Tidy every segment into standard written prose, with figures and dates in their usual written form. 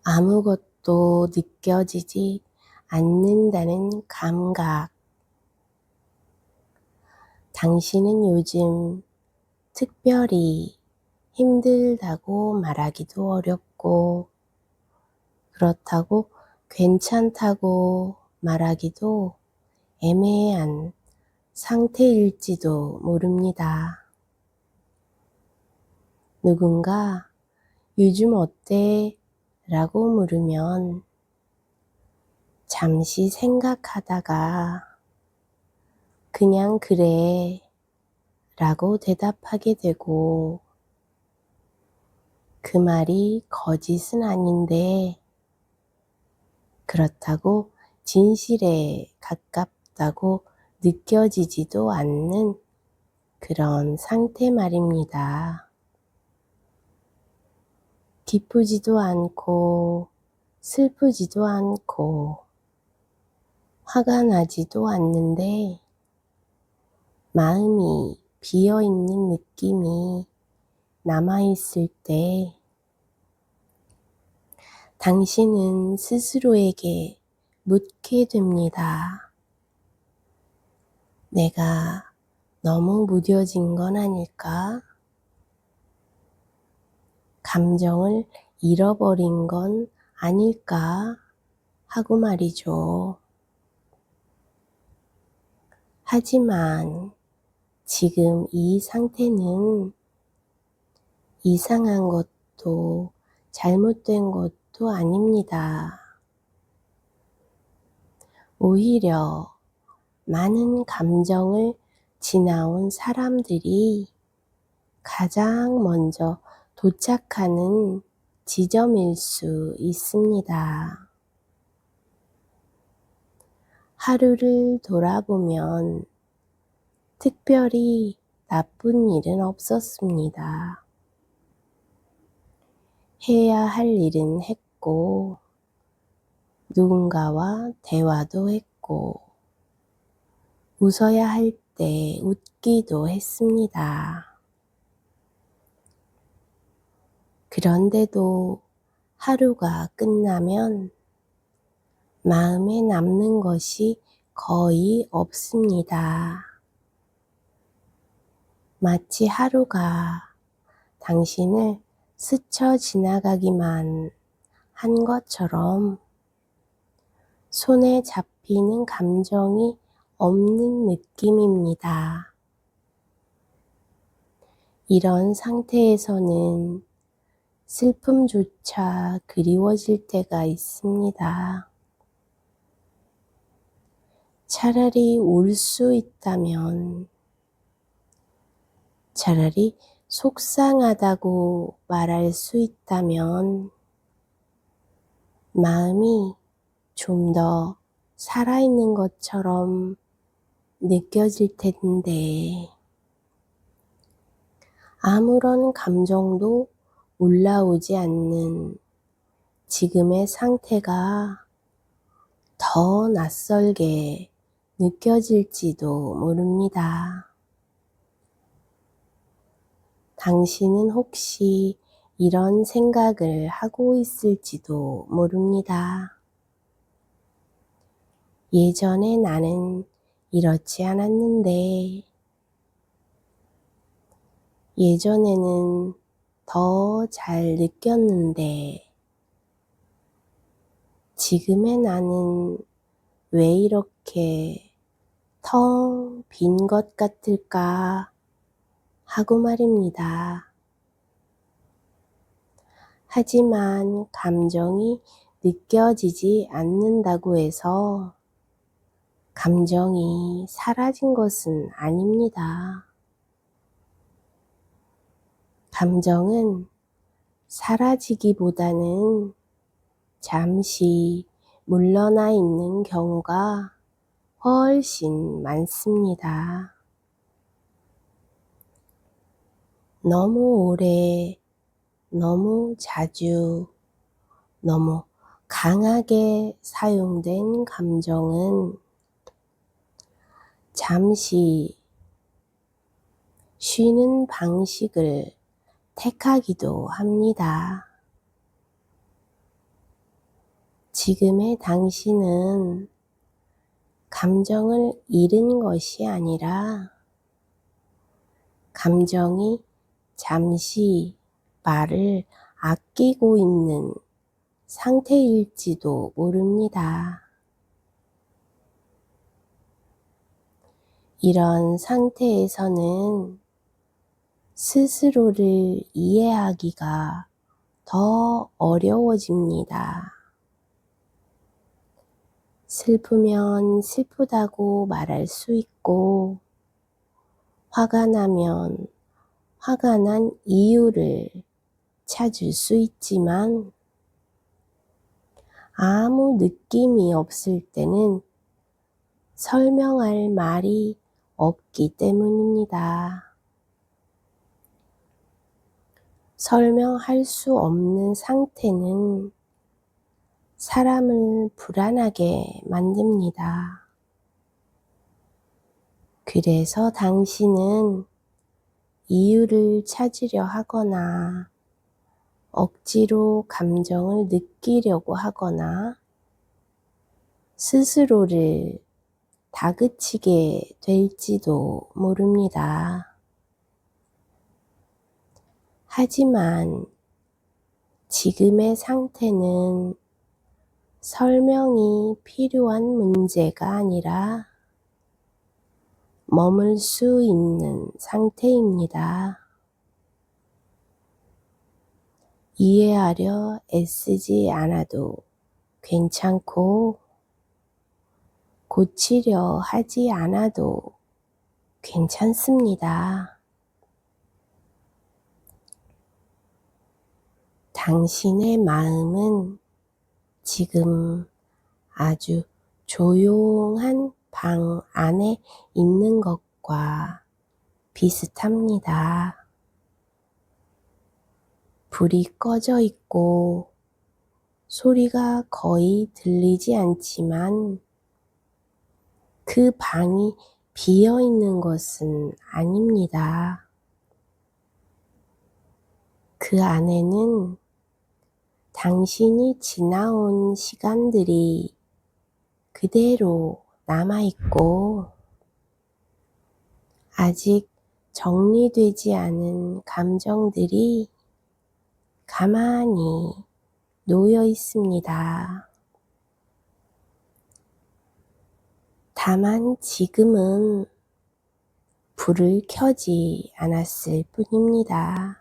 아무것도 느껴지지 않는다는 감각. 당신은 요즘 특별히 힘들다고 말하기도 어렵고, 그렇다고 괜찮다고 말하기도 애매한 상태일지도 모릅니다. 누군가 요즘 어때? 라고 물으면 잠시 생각하다가 그냥 그래 라고 대답하게 되고, 그 말이 거짓은 아닌데 그렇다고 진실에 가깝다고 느껴지지도 않는 그런 상태 말입니다. 기쁘지도 않고 슬프지도 않고 화가 나지도 않는데 마음이 비어있는 느낌이 남아있을 때 당신은 스스로에게 묻게 됩니다. 내가 너무 무뎌진 건 아닐까? 감정을 잃어버린 건 아닐까? 하고 말이죠. 하지만 지금 이 상태는 이상한 것도 잘못된 것도 아닙니다. 오히려 많은 감정을 지나온 사람들이 가장 먼저 도착하는 지점일 수 있습니다. 하루를 돌아보면 특별히 나쁜 일은 없었습니다. 해야 할 일은 했고, 누군가와 대화도 했고, 웃어야 할 때 웃기도 했습니다. 그런데도 하루가 끝나면 마음에 남는 것이 거의 없습니다. 마치 하루가 당신을 스쳐 지나가기만 한 것처럼 손에 잡히는 감정이 없는 느낌입니다. 이런 상태에서는 슬픔조차 그리워질 때가 있습니다. 차라리 울 수 있다면, 차라리 속상하다고 말할 수 있다면 마음이 좀 더 살아있는 것처럼 느껴질 텐데, 아무런 감정도 올라오지 않는 지금의 상태가 더 낯설게 느껴질지도 모릅니다. 당신은 혹시 이런 생각을 하고 있을지도 모릅니다. 예전에 나는 이렇지 않았는데, 예전에는 더 잘 느꼈는데, 지금의 나는 왜 이렇게 텅 빈 것 같을까 하고 말입니다. 하지만 감정이 느껴지지 않는다고 해서 감정이 사라진 것은 아닙니다. 감정은 사라지기보다는 잠시 물러나 있는 경우가 훨씬 많습니다. 너무 오래, 너무 자주, 너무 강하게 사용된 감정은 잠시 쉬는 방식을 택하기도 합니다. 지금의 당신은 감정을 잃은 것이 아니라 감정이 잠시 말을 아끼고 있는 상태일지도 모릅니다. 이런 상태에서는 스스로를 이해하기가 더 어려워집니다. 슬프면 슬프다고 말할 수 있고, 화가 나면 화가 난 이유를 찾을 수 있지만, 아무 느낌이 없을 때는 설명할 말이 없기 때문입니다. 설명할 수 없는 상태는 사람을 불안하게 만듭니다. 그래서 당신은 이유를 찾으려 하거나 억지로 감정을 느끼려고 하거나 스스로를 다그치게 될지도 모릅니다. 하지만 지금의 상태는 설명이 필요한 문제가 아니라 머물 수 있는 상태입니다. 이해하려 애쓰지 않아도 괜찮고 고치려 하지 않아도 괜찮습니다. 당신의 마음은 지금 아주 조용한 방 안에 있는 것과 비슷합니다. 불이 꺼져 있고 소리가 거의 들리지 않지만 그 방이 비어 있는 것은 아닙니다. 그 안에는 당신이 지나온 시간들이 그대로 남아있고 아직 정리되지 않은 감정들이 가만히 놓여 있습니다. 다만 지금은 불을 켜지 않았을 뿐입니다.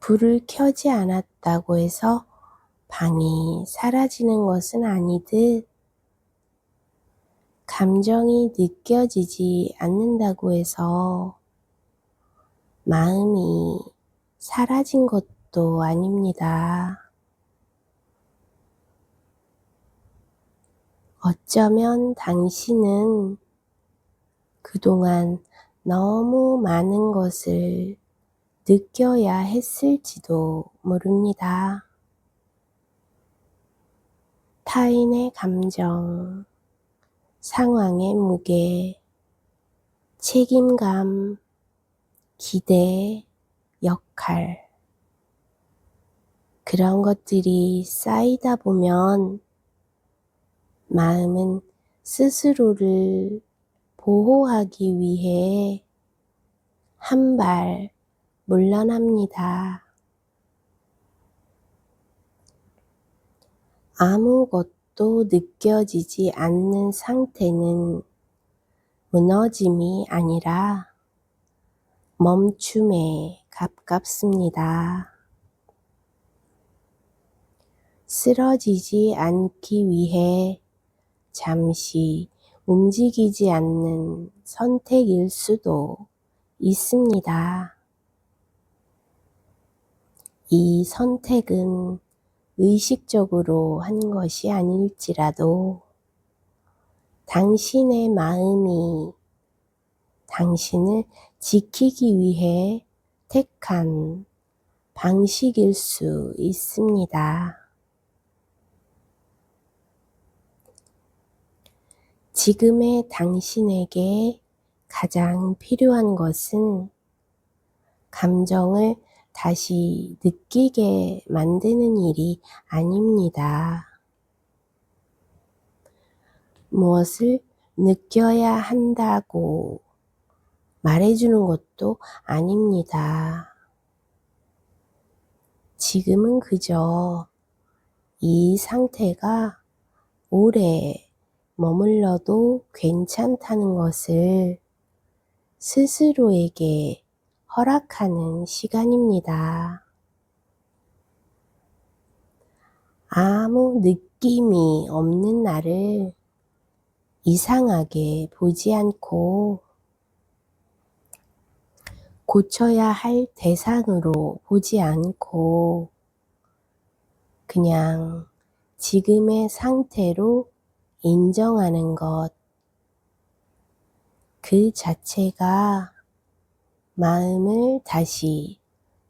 불을 켜지 않았다고 해서 방이 사라지는 것은 아니듯 감정이 느껴지지 않는다고 해서 마음이 사라진 것도 아닙니다. 어쩌면 당신은 그동안 너무 많은 것을 느껴야 했을지도 모릅니다. 타인의 감정, 상황의 무게, 책임감, 기대, 역할, 그런 것들이 쌓이다 보면 마음은 스스로를 보호하기 위해 한 발 물러납니다. 아무것도 느껴지지 않는 상태는 무너짐이 아니라 멈춤에 가깝습니다. 쓰러지지 않기 위해 잠시 움직이지 않는 선택일 수도 있습니다. 이 선택은 의식적으로 한 것이 아닐지라도 당신의 마음이 당신을 지키기 위해 택한 방식일 수 있습니다. 지금의 당신에게 가장 필요한 것은 감정을 다시 느끼게 만드는 일이 아닙니다. 무엇을 느껴야 한다고 말해주는 것도 아닙니다. 지금은 그저 이 상태가 오래 머물러도 괜찮다는 것을 스스로에게 허락하는 시간입니다. 아무 느낌이 없는 나를 이상하게 보지 않고 고쳐야 할 대상으로 보지 않고 그냥 지금의 상태로 인정하는 것, 그 자체가 마음을 다시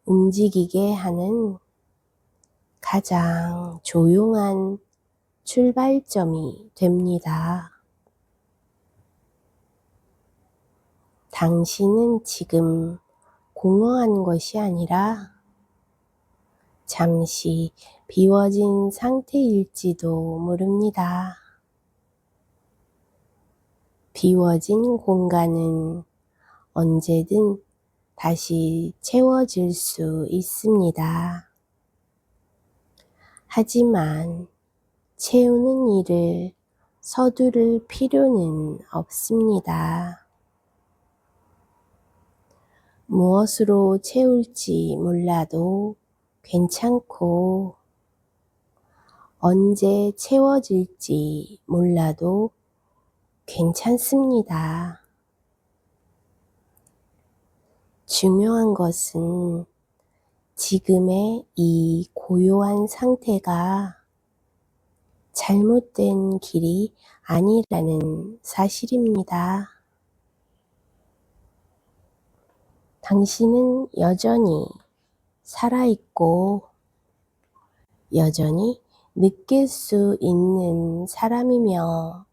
움직이게 하는 가장 조용한 출발점이 됩니다. 당신은 지금 공허한 것이 아니라 잠시 비워진 상태일지도 모릅니다. 비워진 공간은 언제든 다시 채워질 수 있습니다. 하지만 채우는 일을 서두를 필요는 없습니다. 무엇으로 채울지 몰라도 괜찮고 언제 채워질지 몰라도 괜찮습니다. 중요한 것은 지금의 이 고요한 상태가 잘못된 길이 아니라는 사실입니다. 당신은 여전히 살아있고 여전히 느낄 수 있는 사람이며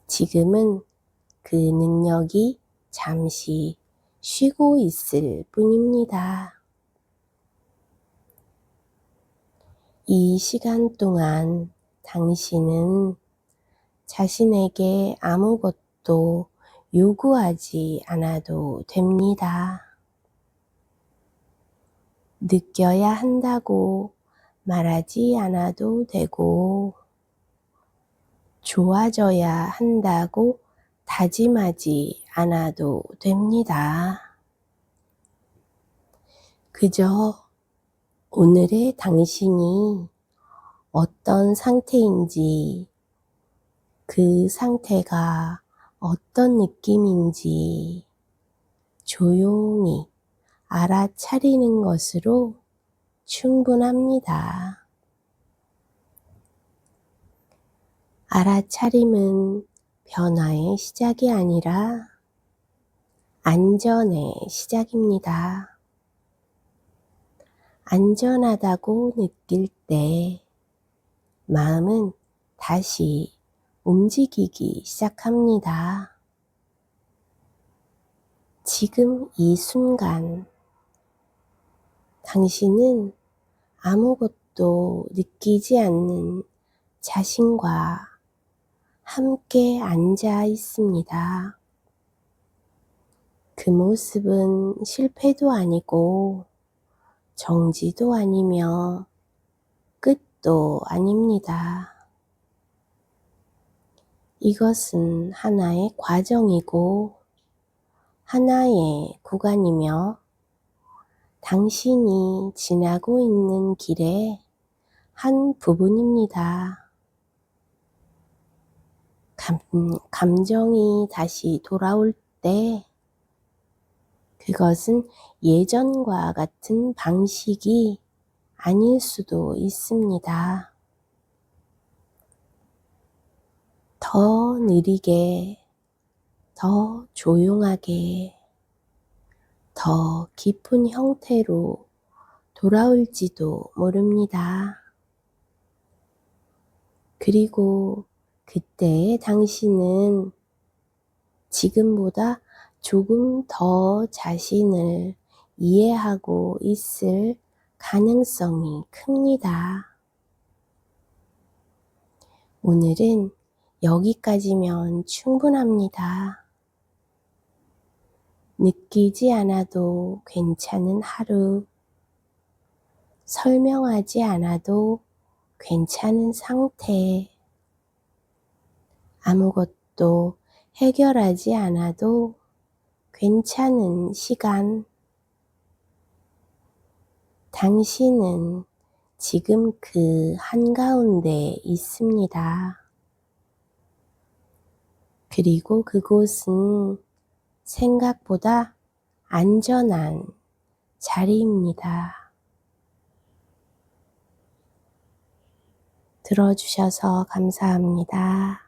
지금은 그 능력이 잠시 쉬고 있을 뿐입니다. 이 시간 동안 당신은 자신에게 아무것도 요구하지 않아도 됩니다. 느껴야 한다고 말하지 않아도 되고, 좋아져야 한다고 다짐하지 않아도 됩니다. 그저 오늘의 당신이 어떤 상태인지, 그 상태가 어떤 느낌인지 조용히 알아차리는 것으로 충분합니다. 알아차림은 변화의 시작이 아니라 안전의 시작입니다. 안전하다고 느낄 때 마음은 다시 움직이기 시작합니다. 지금 이 순간 당신은 아무것도 느끼지 않는 자신과 함께 앉아 있습니다. 그 모습은 실패도 아니고 정지도 아니며 끝도 아닙니다. 이것은 하나의 과정이고 하나의 구간이며 당신이 지나고 있는 길의 한 부분입니다. 감정이 다시 돌아올 때 그것은 예전과 같은 방식이 아닐 수도 있습니다. 더 느리게, 더 조용하게, 더 깊은 형태로 돌아올지도 모릅니다. 그리고 그때의 당신은 지금보다 조금 더 자신을 이해하고 있을 가능성이 큽니다. 오늘은 여기까지면 충분합니다. 느끼지 않아도 괜찮은 하루, 설명하지 않아도 괜찮은 상태, 아무것도 해결하지 않아도 괜찮은 시간. 당신은 지금 그 한가운데 있습니다. 그리고 그곳은 생각보다 안전한 자리입니다. 들어주셔서 감사합니다.